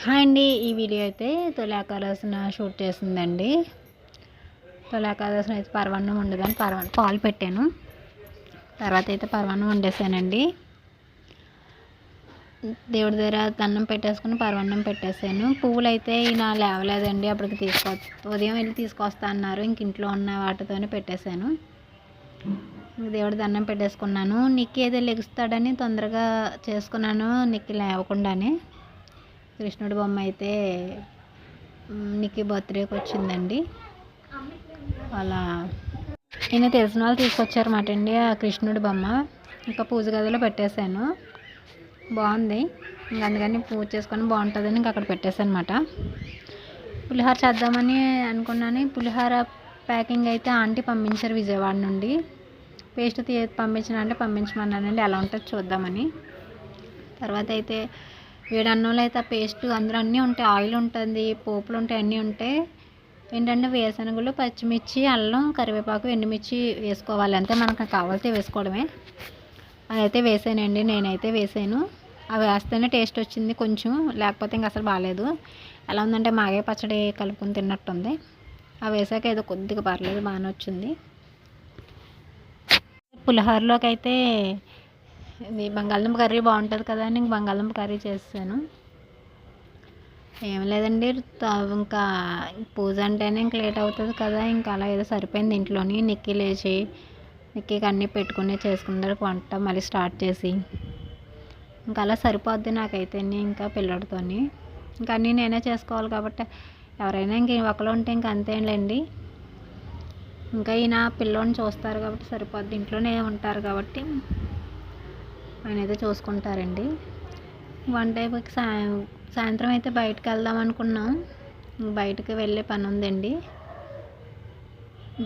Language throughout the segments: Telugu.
హాయ్ అండి. ఈ వీడియో అయితే తొలి ఏకాదశిన షూట్ చేసిందండి. తొలి ఏకాదశిన అయితే పరమాన్నం వండదని పాలు పెట్టాను. తర్వాత అయితే పరమాన్నం వండేసానండి. దేవుడి దగ్గర దండం పెట్టేసుకుని పరమాన్నం పెట్టేశాను. పువ్వులు అయితే ఈయన లేవలేదండి. అప్పటికి ఉదయం వెళ్ళి తీసుకొస్తా అన్నారు. ఇంక ఇంట్లో ఉన్న వాటితోనే పెట్టేశాను. దేవుడి దండం పెట్టేసుకున్నాను. నిక్కి ఏదో లెగుస్తాడని తొందరగా చేసుకున్నాను. నిక్కి లేవకుండానే కృష్ణుడి బొమ్మ అయితే నిక్కి బర్త్డేకి వచ్చిందండి. అలా నేను తెలిసిన వాళ్ళు తీసుకొచ్చారన్నమాట అండి ఆ కృష్ణుడి బొమ్మ. ఇంకా పూజ గదిలో పెట్టేశాను. బాగుంది. ఇంక అందుకని పూజ చేసుకొని బాగుంటుందని ఇంక అక్కడ పెట్టేశాను అనమాట. పులిహోర చేద్దామని అనుకున్నాను. పులిహోర ప్యాకింగ్ అయితే ఆంటీ పంపించారు విజయవాడ నుండి. పేస్ట్ పంపించిన అంటే పంపించమన్నానండి. ఎలా ఉంటుందో చూద్దామని. తర్వాత అయితే వేడి అన్నంలో అయితే ఆ పేస్ట్ అందులో అన్నీ ఉంటాయి. ఆయిల్ ఉంటుంది, పోపులు ఉంటాయి, అన్నీ ఉంటాయి. ఏంటంటే వేరుశనగలు, పచ్చిమిర్చి, అల్లం, కరివేపాకు, ఎండుమిర్చి వేసుకోవాలి. అంతే, మనకు కావాల్సి వేసుకోవడమే. అదైతే వేసానండి. నేనైతే వేసాను. అవి వేస్తేనే టేస్ట్ వచ్చింది కొంచెం, లేకపోతే ఇంక అసలు బాగాలేదు. ఎలా ఉందంటే మాగే పచ్చడి కలుపుకొని తిన్నట్టుంది. అవి వేసాక ఏదో కొద్దిగా పర్లేదు, బాగానే వచ్చింది. పులిహోరలోకి అయితే ఇది బంగాళదుంప కర్రీ బాగుంటుంది కదా అని ఇంక బంగాళదుంప కర్రీ చేసాను. ఏం లేదండి, ఇంకా పూజ అంటేనే ఇంక లేట్ అవుతుంది కదా. ఇంకా అలా ఏదో సరిపోయింది ఇంట్లోని. నిక్కీకి అన్నీ పెట్టుకుని చేసుకున్న వంట మళ్ళీ స్టార్ట్ చేసి ఇంకా అలా సరిపోద్ది నాకైతే. ఇంకా పిల్లడితోని ఇంకా అన్నీ నేనే చేసుకోవాలి కాబట్టి ఎవరైనా ఇంక ఒకరు ఉంటే ఇంక అంతేంలేండి. ఇంకా ఈయన పిల్లోని చూస్తారు కాబట్టి సరిపోద్ది. ఇంట్లోనే ఉంటారు కాబట్టి ఆయన అయితే చూసుకుంటారండి. వంట అయిపోయి సాయంత్రం అయితే బయటకు వెళ్దాం అనుకున్నాం. బయటకు వెళ్ళే పని ఉందండి.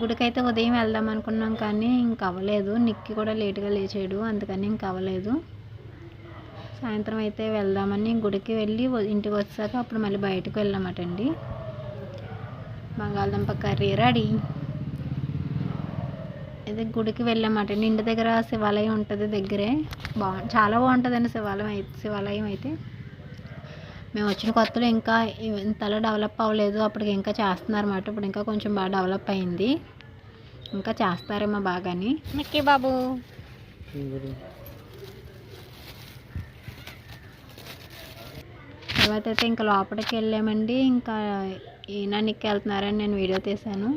గుడికైతే ఉదయం వెళ్దాం అనుకున్నాం కానీ ఇంక అవ్వలేదు. నిక్కి కూడా లేటుగా లేచాడు, అందుకని ఇంక అవ్వలేదు. సాయంత్రం అయితే వెళ్దామని గుడికి వెళ్ళి ఇంటికి వచ్చాక అప్పుడు మళ్ళీ బయటకు వెళ్ళామటండి. బంగాళదుంప కర్రీ రెడీ. అయితే గుడికి వెళ్ళామటండి. ఇంటి దగ్గర శివాలయం ఉంటుంది దగ్గరే. చాలా బాగుంటుందండి శివాలయం అయితే. మేము వచ్చిన కొత్తలో ఇంకా ఇంతలా డెవలప్ అవ్వలేదు. అప్పటికి ఇంకా చేస్తున్నారన్నమాట. ఇప్పుడు ఇంకా కొంచెం బాగా డెవలప్ అయింది. ఇంకా చేస్తారేమో బాగాని. నిక్కీ బాబు తర్వాత అయితే ఇంకా లోపలికి వెళ్ళామండి. ఇంకా ఈయన నిక్కి వెళ్తున్నారని నేను వీడియో తీశాను.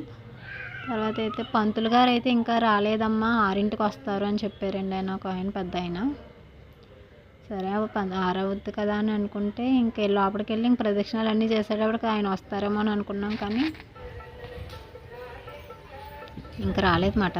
తర్వాత అయితే పంతులు గారు అయితే ఇంకా రాలేదమ్మా, 6ంటికి వస్తారు అని చెప్పారండి. ఆయన పెద్ద ఆయన. సరే 6 అవుద్ది కదా అని అనుకుంటే ఇంక లోపలికి వెళ్ళి ఇంక ప్రదక్షిణాలు అన్నీ చేసేటప్పటికి ఆయన వస్తారేమో అని అనుకున్నాం కానీ ఇంకా రాలేదన్నమాట.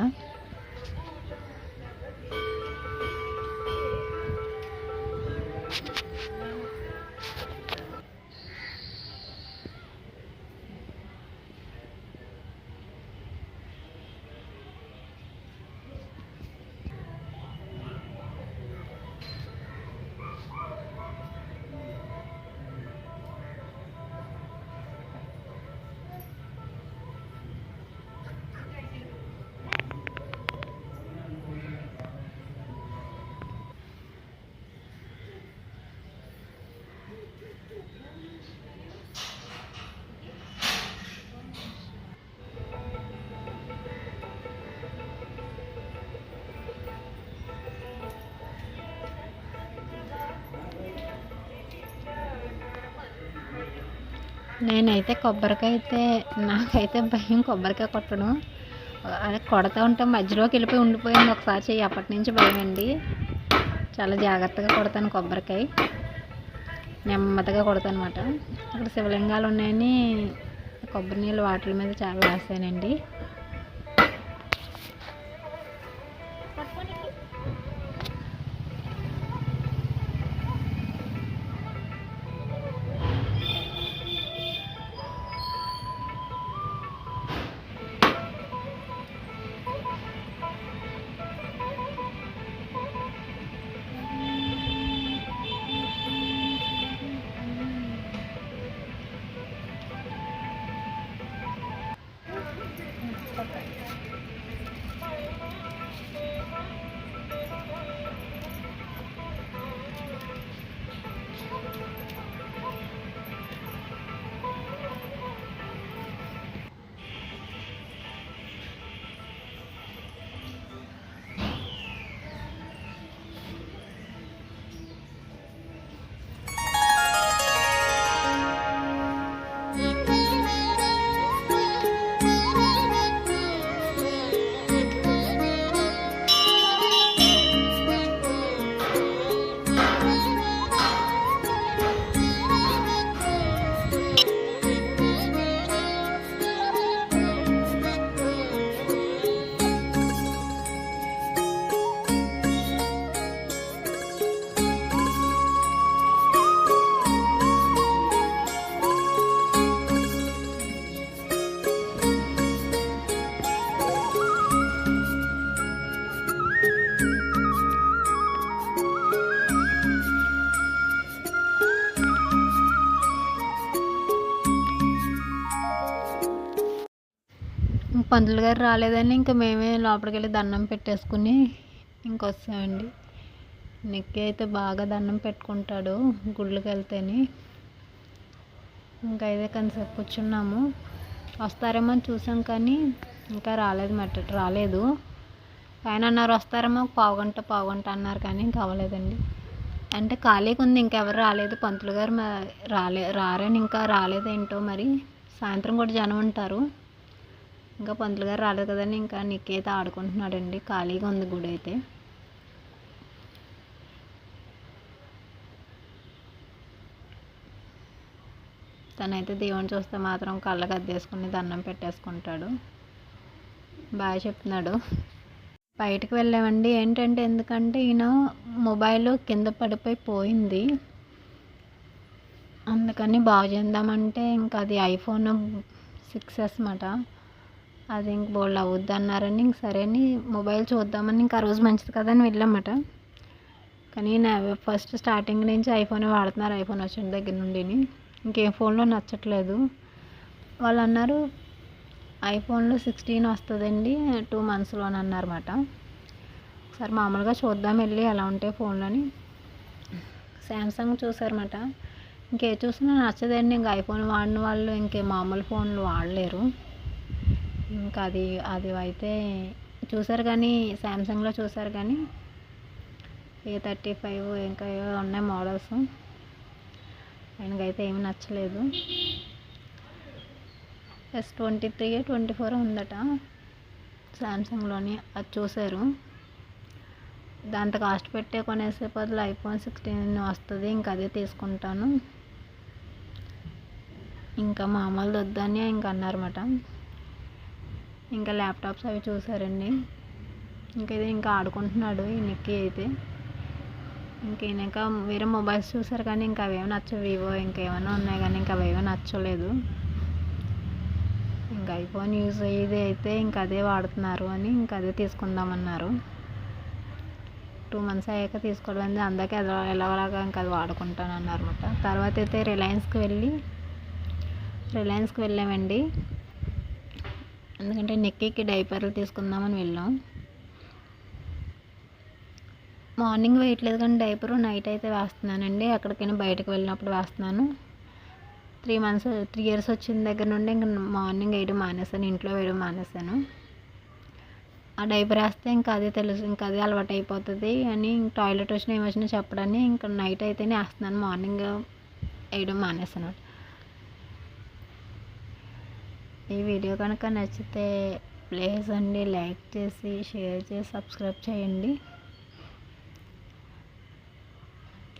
నేనైతే నాకైతే భయం కొబ్బరికాయ కొట్టడం. అదే కొడతా ఉంటే మధ్యలోకి వెళ్ళిపోయి ఉండిపోయింది ఒకసారి చెయ్యి. అప్పటి నుంచి భయం అండి. చాలా జాగ్రత్తగా కొడతాను కొబ్బరికాయ. నెమ్మదిగా కొడతాను అనమాట. అక్కడ శివలింగాలు ఉన్నాయని కొబ్బరి నీళ్ళు వాటర్ మీద చాలా వేసానండి. పంతులు గారు రాలేదని ఇంకా మేమే లోపలికి వెళ్ళి దండం పెట్టేసుకుని ఇంకొచ్చామండి. నిక్కీ అయితే బాగా దండం పెట్టుకుంటాడు గుళ్ళకి వెళ్తేని. ఇంకా అయితే కొంతసేపు కూర్చున్నాము. వస్తారేమో అని చూసాం కానీ ఇంకా రాలేదు. ఆయన అన్నారు వస్తారేమో పావుగంట అన్నారు కానీ ఇంకా అవ్వలేదండి. అంటే ఖాళీగా ఉంది, ఇంకెవరు రాలేదు. పంతులు గారు రారని ఇంకా రాలేదేంటో మరి. సాయంత్రం కూడా జనం ఉంటారు. ఇంకా పంతులు గారు రాలేదు కదండి. ఇంకా నిక్కీ అయితే ఆడుకుంటున్నాడండి. ఖాళీగా ఉంది గుడి అయితే. తనైతే దేవుని చూస్తే మాత్రం కళ్ళకి అద్దేసుకుని దండం పెట్టేసుకుంటాడు. బాగా చెప్తున్నాడు. బయటకు వెళ్ళామండి. ఏంటంటే ఎందుకంటే ఈయన మొబైల్ కింద పోయింది. అందుకని బాగు చేద్దామంటే ఇంకా అది ఐఫోన్ 6s మాట. అది ఇంక బోల్డ్ అవుద్ది అన్నారని ఇంక సరే అని మొబైల్ చూద్దామని ఇంకా ఆ రోజు మంచిది కదా అని వెళ్ళామట. కానీ ఫస్ట్ స్టార్టింగ్ నుంచి ఐఫోనే వాడుతున్నారు. ఐఫోన్ వచ్చిన దగ్గర నుండి ఇంకేం ఫోన్లో నచ్చట్లేదు. వాళ్ళు అన్నారు ఐఫోన్లో 16 వస్తుందండి 2 monthsలో అని అన్నారన్నమాట. ఒకసారి మామూలుగా చూద్దాం వెళ్ళి ఎలా ఉంటాయి ఫోన్లని. శాంసంగ్ చూసారన్నమాట. ఇంకే చూసినా నచ్చదండి. ఇంకా ఐఫోన్ వాడిన వాళ్ళు ఇంకే మామూలు ఫోన్లు వాడలేరు. ఇంకా అది అయితే చూసారు కానీ శాంసంగ్లో చూసారు కానీ A35 ఇంకా ఏవో ఉన్నాయి మోడల్స్. ఆయనకైతే ఏమి నచ్చలేదు. S23 24 ఉందట శాంసంగ్లోని. అది చూసారు. దాంతో కాస్ట్ పెట్టే కొనేసే బదులు ఐఫోన్ 16 వస్తుంది, ఇంకా అదే తీసుకుంటాను, ఇంకా మామూలుది వద్దని ఇంకా అన్నారన్నమాట. ఇంకా ల్యాప్టాప్స్ అవి చూసారండి. ఇంకా ఆడుకుంటున్నాడు ఈ నిక్కీ అయితే. ఇంకా వేరే మొబైల్స్ చూసారు కానీ ఇంకా అవేమో నచ్చవు. వివో ఇంకేమైనా ఉన్నాయి కానీ ఇంకా అవేమో నచ్చలేదు. ఇంకా ఐఫోన్ యూజ్ అయ్యేది అయితే ఇంకా అదే వాడుతున్నారు అని ఇంకా అదే తీసుకుందామన్నారు. 2 months అయ్యాక తీసుకోవడం అనేది అందరికీ ఎలాగలాగా ఇంకా అది వాడుకుంటాను అన్నారన్నమాట. తర్వాత అయితే రిలయన్స్కి వెళ్ళామండి. ఎందుకంటే నిక్కీకి డైపర్లు తీసుకుందామని వెళ్ళాం. మార్నింగ్ వేయట్లేదు కానీ డైపరు నైట్ అయితే వేస్తున్నానండి. ఎక్కడికైనా బయటకు వెళ్ళినప్పుడు వేస్తున్నాను. 3 years వచ్చిన దగ్గర నుండి ఇంకా మార్నింగ్ వేయడం మానేసాను, ఇంట్లో వేయడం మానేసాను. ఆ డైపర్ వేస్తే ఇంకా అదే తెలుసు, ఇంకా అదే అలవాటు అయిపోతుంది అని టాయిలెట్ వచ్చినా ఏమొచ్చినా చెప్పడాన్ని ఇంకా నైట్ అయితేనే వేస్తున్నాను, మార్నింగ్ వేయడం మానేసాను. ఈ వీడియో కనుక నచ్చితే ప్లీజ్ అండి లైక్ చేసి షేర్ చేసి సబ్స్క్రైబ్ చేయండి.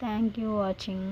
Thank you watching.